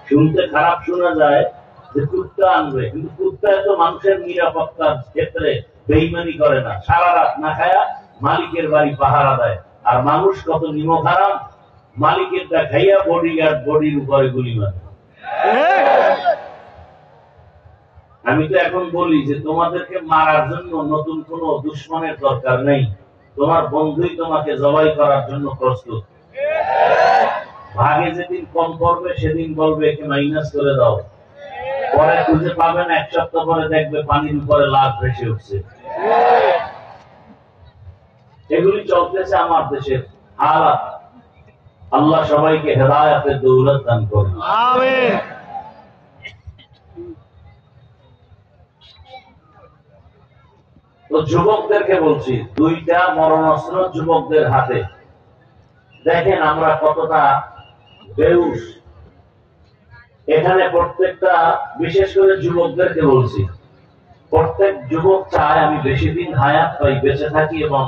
শুনতে খারাপ শোনা যায় যে কুত্তা আনবে, কিন্তু কুত্তায় তো মানুষের নিরাপত্তার ক্ষেত্রে বেইমানি করে না, সারা রাত না খায়া মালিকের বাড়ি পাহারা দেয়। আর মানুষ কত নিমক হারাম, মালিকেরটা খাইয়া বডিগার্ড বডির উপরে গুলি মারে। আমি তো এখন বলি যে তোমাদেরকে মারার জন্য নতুন কোন দুশ্মনের দরকার নেই, তোমার বন্ধুই তোমাকে জবাই করার জন্য প্রস্তুত। ভাগে যেদিন কম করবে সেদিন বলবে একে মাইনাস করে দাও, পরে খুঁজে পাবেন এক সপ্তাহ পরে দেখবে পানির উপরে লাশ ভেসে উঠছে। এগুলি চলতেছে আমার দেশের হালাত। আল্লাহ সবাইকে হেদায়েতের দৌলত দান করুন, আমিন। তো যুবকদেরকে বলছি, দুইটা মরণাস্ত্র যুবকদের হাতে। দেখেন আমরা কতটা বেহুশ। এখানে প্রত্যেকটা, বিশেষ করে যুবকদেরকে বলছি, প্রত্যেক যুবক চায় আমি বেশি দিন হায়াত পাই, বেঁচে থাকি এবং